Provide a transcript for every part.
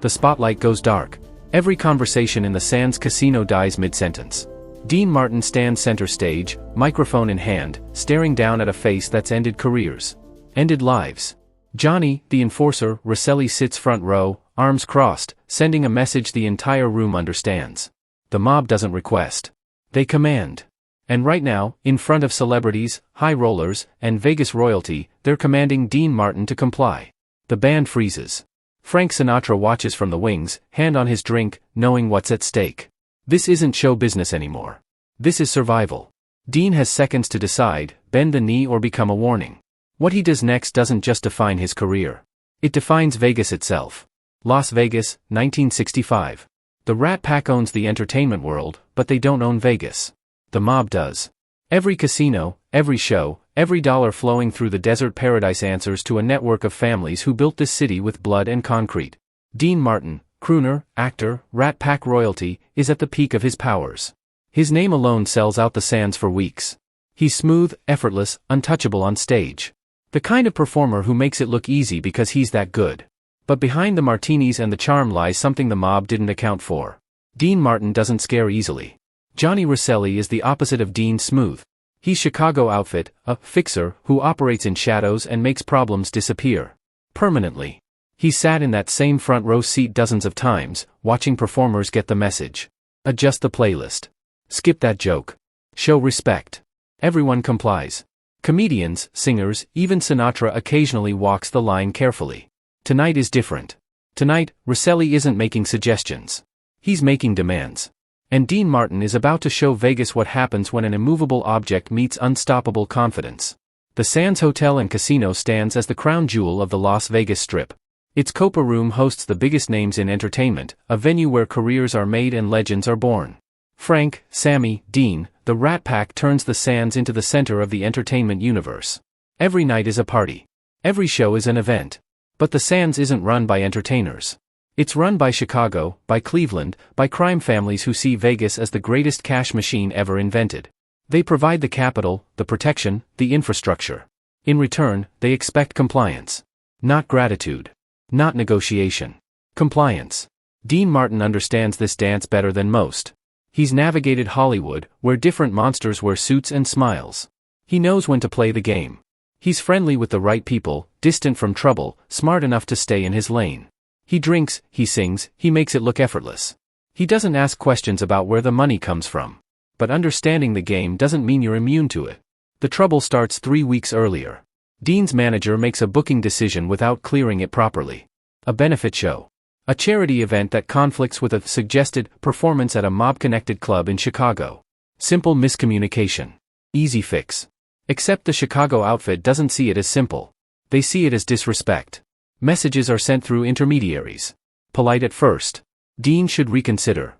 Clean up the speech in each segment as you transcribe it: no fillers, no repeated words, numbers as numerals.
The spotlight goes dark. Every conversation in the Sands casino dies mid-sentence. Dean Martin stands center stage, microphone in hand, staring down at a face that's ended careers. Ended lives. Johnny, the enforcer, Rosselli sits front row, arms crossed, sending a message the entire room understands. The mob doesn't request. They command. And right now, in front of celebrities, high rollers, and Vegas royalty, they're commanding Dean Martin to comply. The band freezes. Frank Sinatra watches from the wings, hand on his drink, knowing what's at stake. This isn't show business anymore. This is survival. Dean has seconds to decide, bend the knee or become a warning. What he does next doesn't just define his career. It defines Vegas itself. Las Vegas, 1965. The Rat Pack owns the entertainment world, but they don't own Vegas. The mob does. Every casino, every show, every dollar flowing through the desert paradise answers to a network of families who built this city with blood and concrete. Dean Martin, crooner, actor, Rat Pack royalty, is at the peak of his powers. His name alone sells out the Sands for weeks. He's smooth, effortless, untouchable on stage. The kind of performer who makes it look easy because he's that good. But behind the martinis and the charm lies something the mob didn't account for. Dean Martin doesn't scare easily. Johnny Rosselli is the opposite of Dean Smooth. He's Chicago outfit, a fixer who operates in shadows and makes problems disappear. Permanently. He's sat in that same front row seat dozens of times, watching performers get the message. Adjust the playlist. Skip that joke. Show respect. Everyone complies. Comedians, singers, even Sinatra occasionally walks the line carefully. Tonight is different. Tonight, Rosselli isn't making suggestions. He's making demands. And Dean Martin is about to show Vegas what happens when an immovable object meets unstoppable confidence. The Sands Hotel and Casino stands as the crown jewel of the Las Vegas Strip. Its Copa Room hosts the biggest names in entertainment, a venue where careers are made and legends are born. Frank, Sammy, Dean, the Rat Pack turns the Sands into the center of the entertainment universe. Every night is a party. Every show is an event. But the Sands isn't run by entertainers. It's run by Chicago, by Cleveland, by crime families who see Vegas as the greatest cash machine ever invented. They provide the capital, the protection, the infrastructure. In return, they expect compliance. Not gratitude. Not negotiation. Compliance. Dean Martin understands this dance better than most. He's navigated Hollywood, where different monsters wear suits and smiles. He knows when to play the game. He's friendly with the right people, distant from trouble, smart enough to stay in his lane. He drinks, he sings, he makes it look effortless. He doesn't ask questions about where the money comes from. But understanding the game doesn't mean you're immune to it. The trouble starts 3 weeks earlier. Dean's manager makes a booking decision without clearing it properly. A benefit show. A charity event that conflicts with a suggested performance at a mob-connected club in Chicago. Simple miscommunication. Easy fix. Except the Chicago outfit doesn't see it as simple. They see it as disrespect. Messages are sent through intermediaries. Polite at first. Dean should reconsider.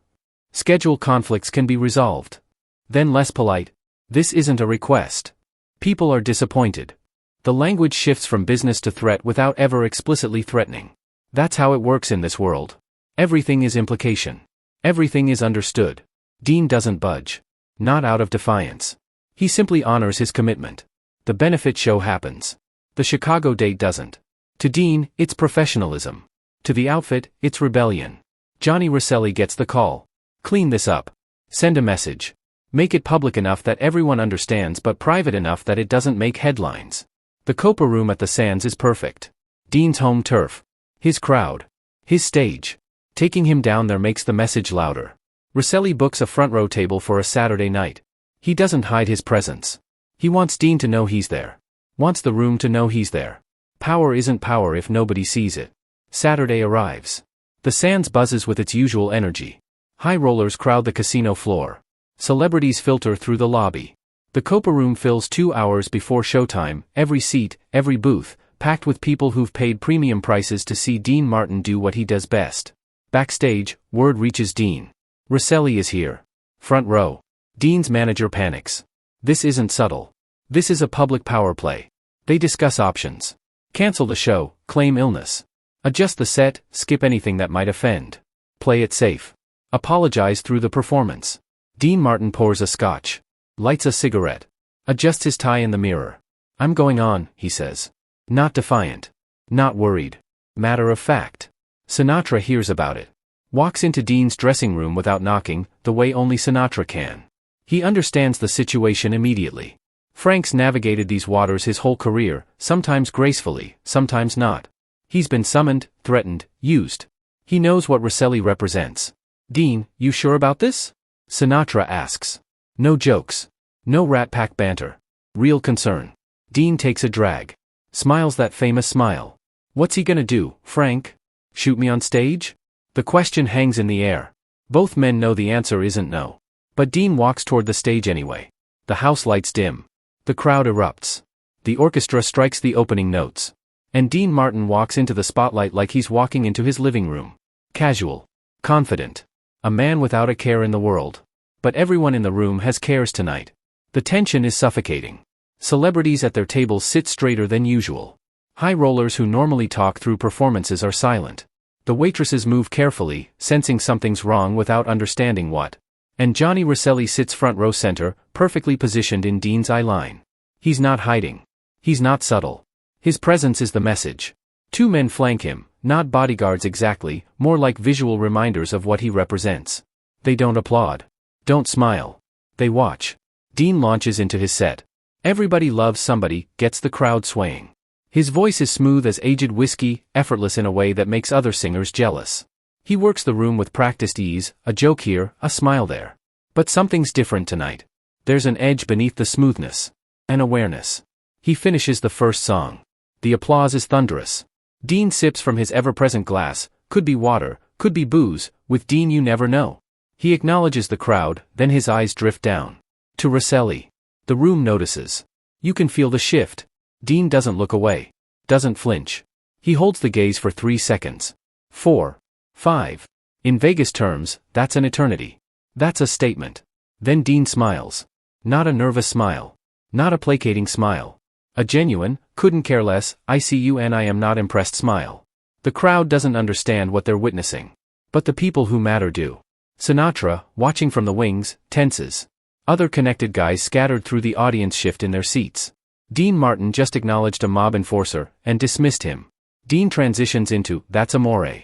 Schedule conflicts can be resolved. Then less polite. This isn't a request. People are disappointed. The language shifts from business to threat without ever explicitly threatening. That's how it works in this world. Everything is implication. Everything is understood. Dean doesn't budge. Not out of defiance. He simply honors his commitment. The benefit show happens. The Chicago date doesn't. To Dean, it's professionalism. To the outfit, it's rebellion. Johnny Rosselli gets the call. Clean this up. Send a message. Make it public enough that everyone understands but private enough that it doesn't make headlines. The Copa Room at the Sands is perfect. Dean's home turf. His crowd. His stage. Taking him down there makes the message louder. Rosselli books a front row table for a Saturday night. He doesn't hide his presence. He wants Dean to know he's there. Wants the room to know he's there. Power isn't power if nobody sees it. Saturday arrives. The Sands buzzes with its usual energy. High rollers crowd the casino floor. Celebrities filter through the lobby. The Copa Room fills 2 hours before showtime, every seat, every booth, packed with people who've paid premium prices to see Dean Martin do what he does best. Backstage, word reaches Dean. Rosselli is here. Front row. Dean's manager panics. This isn't subtle. This is a public power play. They discuss options. Cancel the show, claim illness. Adjust the set, skip anything that might offend. Play it safe. Apologize through the performance. Dean Martin pours a scotch. Lights a cigarette. Adjusts his tie in the mirror. I'm going on, he says. Not defiant. Not worried. Matter of fact. Sinatra hears about it. Walks into Dean's dressing room without knocking, the way only Sinatra can. He understands the situation immediately. Frank's navigated these waters his whole career, sometimes gracefully, sometimes not. He's been summoned, threatened, used. He knows what Rosselli represents. Dean, you sure about this? Sinatra asks. No jokes. No Rat Pack banter. Real concern. Dean takes a drag. Smiles that famous smile. What's he gonna do, Frank? Shoot me on stage? The question hangs in the air. Both men know the answer isn't no. But Dean walks toward the stage anyway. The house lights dim. The crowd erupts. The orchestra strikes the opening notes. And Dean Martin walks into the spotlight like he's walking into his living room. Casual. Confident. A man without a care in the world. But everyone in the room has cares tonight. The tension is suffocating. Celebrities at their tables sit straighter than usual. High rollers who normally talk through performances are silent. The waitresses move carefully, sensing something's wrong without understanding what. And Johnny Rosselli sits front row center, perfectly positioned in Dean's eye line. He's not hiding. He's not subtle. His presence is the message. Two men flank him, not bodyguards exactly, more like visual reminders of what he represents. They don't applaud. Don't smile. They watch. Dean launches into his set. Everybody loves somebody, gets the crowd swaying. His voice is smooth as aged whiskey, effortless in a way that makes other singers jealous. He works the room with practiced ease, a joke here, a smile there. But something's different tonight. There's an edge beneath the smoothness. An awareness. He finishes the first song. The applause is thunderous. Dean sips from his ever-present glass, could be water, could be booze, with Dean you never know. He acknowledges the crowd, then his eyes drift down. To Rosselli. The room notices. You can feel the shift. Dean doesn't look away. Doesn't flinch. He holds the gaze for 3 seconds. 4. 5. In Vegas terms, that's an eternity. That's a statement. Then Dean smiles. Not a nervous smile. Not a placating smile. A genuine, couldn't care less, I see you and I am not impressed smile. The crowd doesn't understand what they're witnessing. But the people who matter do. Sinatra, watching from the wings, tenses. Other connected guys scattered through the audience shift in their seats. Dean Martin just acknowledged a mob enforcer, and dismissed him. Dean transitions into, that's amore.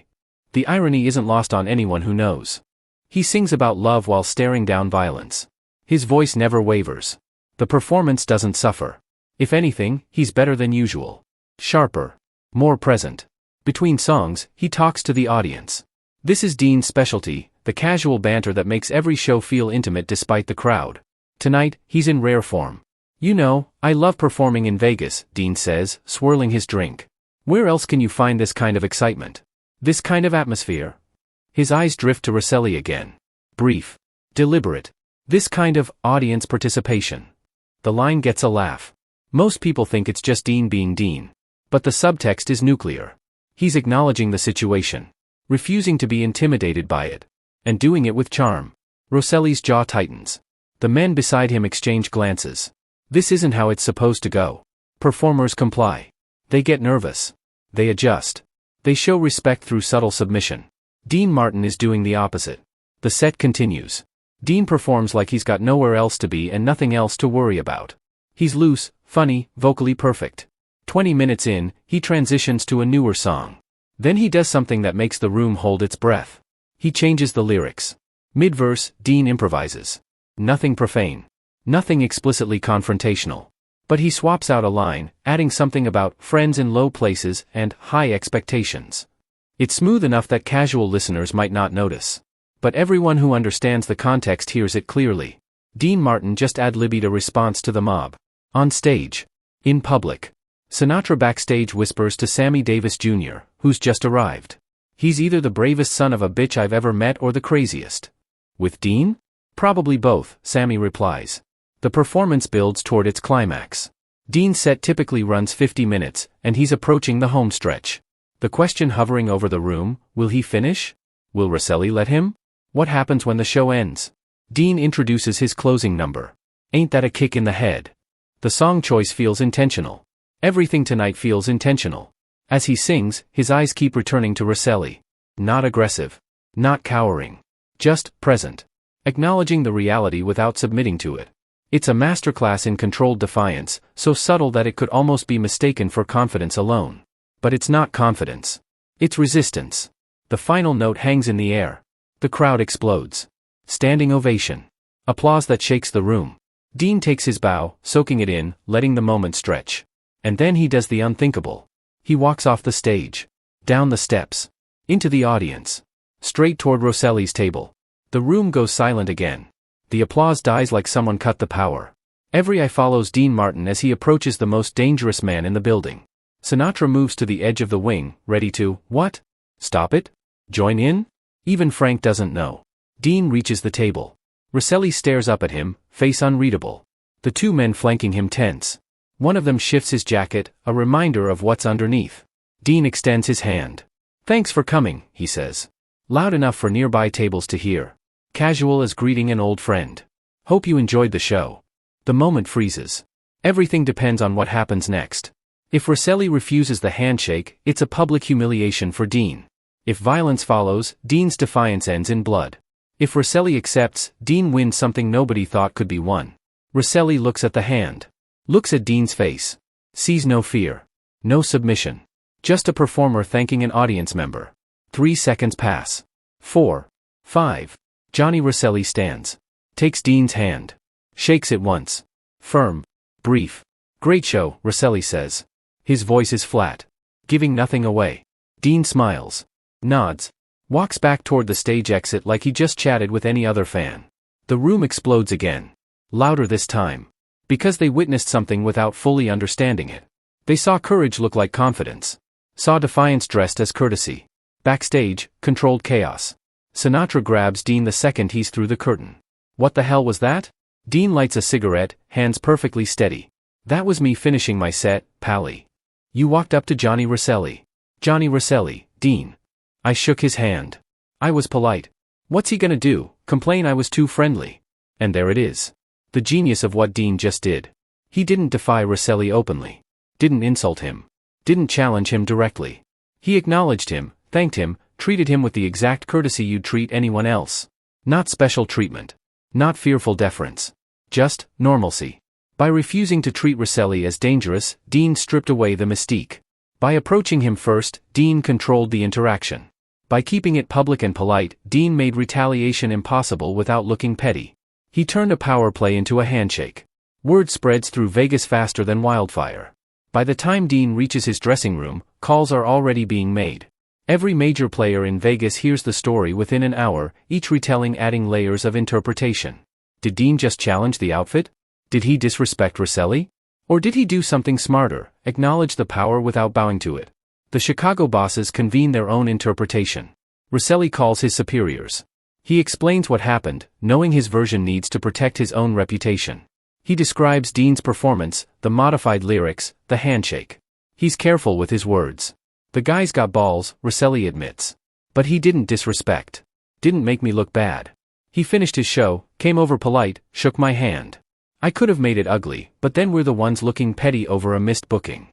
The irony isn't lost on anyone who knows. He sings about love while staring down violence. His voice never wavers. The performance doesn't suffer. If anything, he's better than usual. Sharper. More present. Between songs, he talks to the audience. This is Dean's specialty, the casual banter that makes every show feel intimate despite the crowd. Tonight, he's in rare form. You know, I love performing in Vegas, Dean says, swirling his drink. Where else can you find this kind of excitement? This kind of atmosphere? His eyes drift to Rosselli again. Brief. Deliberate. This kind of audience participation. The line gets a laugh. Most people think it's just Dean being Dean. But the subtext is nuclear. He's acknowledging the situation. Refusing to be intimidated by it. And doing it with charm. Rosselli's jaw tightens. The men beside him exchange glances. This isn't how it's supposed to go. Performers comply. They get nervous. They adjust. They show respect through subtle submission. Dean Martin is doing the opposite. The set continues. Dean performs like he's got nowhere else to be and nothing else to worry about. He's loose, funny, vocally perfect. 20 minutes in, he transitions to a newer song. Then he does something that makes the room hold its breath. He changes the lyrics. Mid-verse, Dean improvises. Nothing profane. Nothing explicitly confrontational. But he swaps out a line, adding something about friends in low places and high expectations. It's smooth enough that casual listeners might not notice. But everyone who understands the context hears it clearly. Dean Martin just ad-libbed a response to the mob. On stage. In public. Sinatra backstage whispers to Sammy Davis Jr., who's just arrived. He's either the bravest son of a bitch I've ever met or the craziest. With Dean? Probably both, Sammy replies. The performance builds toward its climax. Dean's set typically runs 50 minutes, and he's approaching the home stretch. The question hovering over the room, will he finish? Will Rosselli let him? What happens when the show ends? Dean introduces his closing number. Ain't that a kick in the head? The song choice feels intentional. Everything tonight feels intentional. As he sings, his eyes keep returning to Rosselli. Not aggressive. Not cowering. Just present. Acknowledging the reality without submitting to it. It's a masterclass in controlled defiance, so subtle that it could almost be mistaken for confidence alone. But it's not confidence. It's resistance. The final note hangs in the air. The crowd explodes. Standing ovation. Applause that shakes the room. Dean takes his bow, soaking it in, letting the moment stretch. And then he does the unthinkable. He walks off the stage. Down the steps. Into the audience. Straight toward Rosselli's table. The room goes silent again. The applause dies like someone cut the power. Every eye follows Dean Martin as he approaches the most dangerous man in the building. Sinatra moves to the edge of the wing, ready to, what? Stop it? Join in? Even Frank doesn't know. Dean reaches the table. Rosselli stares up at him, face unreadable. The two men flanking him tense. One of them shifts his jacket, a reminder of what's underneath. Dean extends his hand. Thanks for coming, he says. Loud enough for nearby tables to hear. Casual as greeting an old friend. Hope you enjoyed the show. The moment freezes. Everything depends on what happens next. If Rosselli refuses the handshake, it's a public humiliation for Dean. If violence follows, Dean's defiance ends in blood. If Rosselli accepts, Dean wins something nobody thought could be won. Rosselli looks at the hand. Looks at Dean's face. Sees no fear. No submission. Just a performer thanking an audience member. 3 seconds pass. 4. 5. Johnny Rosselli stands. Takes Dean's hand. Shakes it once. Firm. Brief. Great show, Rosselli says. His voice is flat. Giving nothing away. Dean smiles. Nods. Walks back toward the stage exit like he just chatted with any other fan. The room explodes again. Louder this time. Because they witnessed something without fully understanding it. They saw courage look like confidence. Saw defiance dressed as courtesy. Backstage, controlled chaos. Sinatra grabs Dean the second he's through the curtain. What the hell was that? Dean lights a cigarette, hands perfectly steady. That was me finishing my set, Pally. You walked up to Johnny Rosselli. Johnny Rosselli, Dean. I shook his hand. I was polite. What's he gonna do, complain I was too friendly? And there it is. The genius of what Dean just did. He didn't defy Rosselli openly. Didn't insult him. Didn't challenge him directly. He acknowledged him, thanked him, treated him with the exact courtesy you'd treat anyone else. Not special treatment. Not fearful deference. Just normalcy. By refusing to treat Rosselli as dangerous, Dean stripped away the mystique. By approaching him first, Dean controlled the interaction. By keeping it public and polite, Dean made retaliation impossible without looking petty. He turned a power play into a handshake. Word spreads through Vegas faster than wildfire. By the time Dean reaches his dressing room, calls are already being made. Every major player in Vegas hears the story within an hour, each retelling adding layers of interpretation. Did Dean just challenge the outfit? Did he disrespect Rosselli? Or did he do something smarter, acknowledge the power without bowing to it? The Chicago bosses convene their own interpretation. Rosselli calls his superiors. He explains what happened, knowing his version needs to protect his own reputation. He describes Dean's performance, the modified lyrics, the handshake. He's careful with his words. The guy's got balls, Rosselli admits. But he didn't disrespect. Didn't make me look bad. He finished his show, came over polite, shook my hand. I could have made it ugly, but then we're the ones looking petty over a missed booking.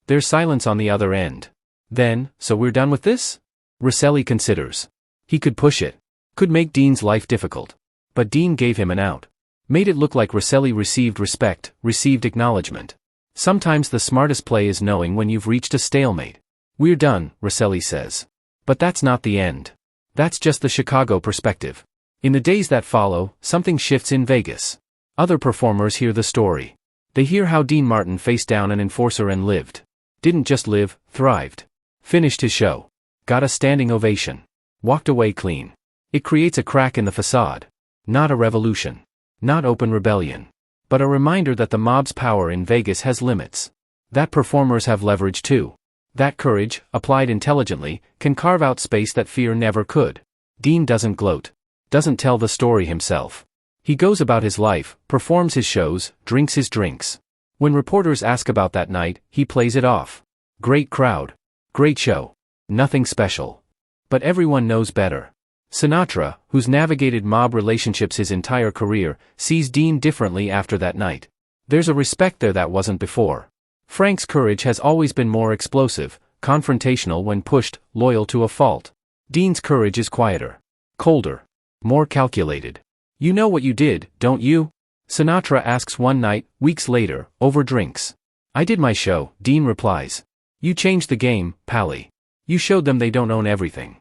There's silence on the other end. Then, so we're done with this? Rosselli considers. He could push it. Could make Dean's life difficult. But Dean gave him an out. Made it look like Rosselli received respect, received acknowledgement. Sometimes the smartest play is knowing when you've reached a stalemate. We're done, Rosselli says. But that's not the end. That's just the Chicago perspective. In the days that follow, something shifts in Vegas. Other performers hear the story. They hear how Dean Martin faced down an enforcer and lived. Didn't just live, thrived. Finished his show. Got a standing ovation. Walked away clean. It creates a crack in the facade. Not a revolution. Not open rebellion. But a reminder that the mob's power in Vegas has limits. That performers have leverage too. That courage, applied intelligently, can carve out space that fear never could. Dean doesn't gloat. Doesn't tell the story himself. He goes about his life, performs his shows, drinks his drinks. When reporters ask about that night, he plays it off. Great crowd. Great show. Nothing special. But everyone knows better. Sinatra, who's navigated mob relationships his entire career, sees Dean differently after that night. There's a respect there that wasn't before. Frank's courage has always been more explosive, confrontational when pushed, loyal to a fault. Dean's courage is quieter. Colder. More calculated. You know what you did, don't you? Sinatra asks one night, weeks later, over drinks. I did my show, Dean replies. You changed the game, Pally. You showed them they don't own everything.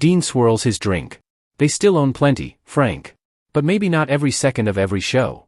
Dean swirls his drink. They still own plenty, Frank. But maybe not every second of every show.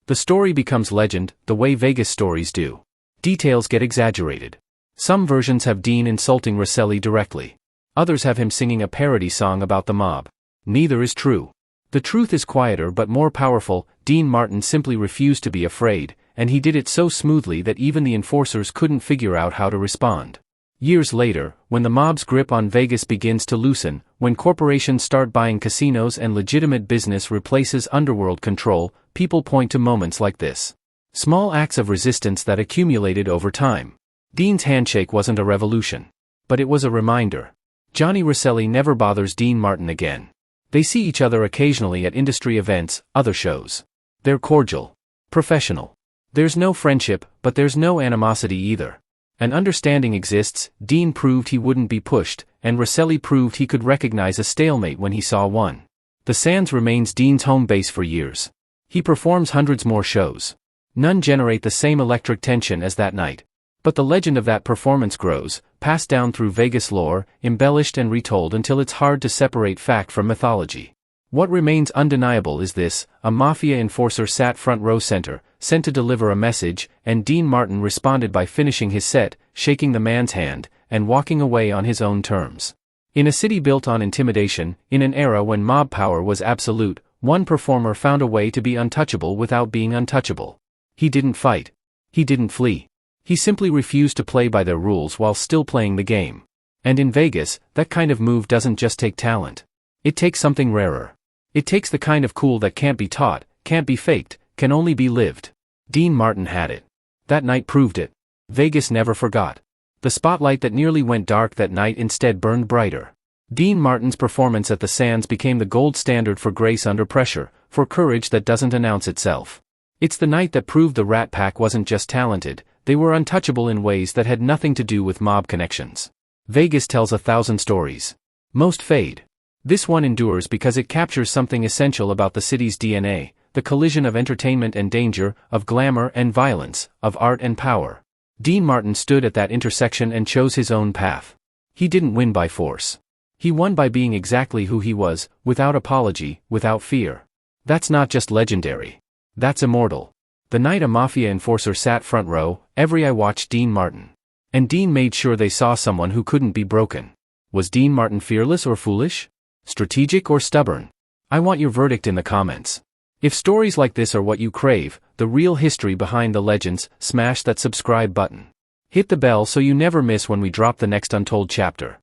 The story becomes legend, the way Vegas stories do. Details get exaggerated. Some versions have Dean insulting Rosselli directly. Others have him singing a parody song about the mob. Neither is true. The truth is quieter but more powerful. Dean Martin simply refused to be afraid, and he did it so smoothly that even the enforcers couldn't figure out how to respond. Years later, when the mob's grip on Vegas begins to loosen, when corporations start buying casinos and legitimate business replaces underworld control, people point to moments like this. Small acts of resistance that accumulated over time. Dean's handshake wasn't a revolution. But it was a reminder. Johnny Rosselli never bothers Dean Martin again. They see each other occasionally at industry events, other shows. They're cordial. Professional. There's no friendship, but there's no animosity either. An understanding exists. Dean proved he wouldn't be pushed, and Rosselli proved he could recognize a stalemate when he saw one. The Sands remains Dean's home base for years. He performs hundreds more shows. None generate the same electric tension as that night. But the legend of that performance grows, passed down through Vegas lore, embellished and retold until it's hard to separate fact from mythology. What remains undeniable is this: a Mafia enforcer sat front row center, sent to deliver a message, and Dean Martin responded by finishing his set, shaking the man's hand, and walking away on his own terms. In a city built on intimidation, in an era when mob power was absolute, one performer found a way to be untouchable without being untouchable. He didn't fight. He didn't flee. He simply refused to play by their rules while still playing the game. And in Vegas, that kind of move doesn't just take talent. It takes something rarer. It takes the kind of cool that can't be taught, can't be faked, can only be lived. Dean Martin had it. That night proved it. Vegas never forgot. The spotlight that nearly went dark that night instead burned brighter. Dean Martin's performance at the Sands became the gold standard for grace under pressure, for courage that doesn't announce itself. It's the night that proved the Rat Pack wasn't just talented, they were untouchable in ways that had nothing to do with mob connections. Vegas tells 1,000 stories. Most fade. This one endures because it captures something essential about the city's DNA, the collision of entertainment and danger, of glamour and violence, of art and power. Dean Martin stood at that intersection and chose his own path. He didn't win by force. He won by being exactly who he was, without apology, without fear. That's not just legendary. That's immortal. The night a Mafia enforcer sat front row, every eye watched Dean Martin. And Dean made sure they saw someone who couldn't be broken. Was Dean Martin fearless or foolish? Strategic or stubborn? I want your verdict in the comments. If stories like this are what you crave, the real history behind the legends, smash that subscribe button. Hit the bell so you never miss when we drop the next Untold chapter.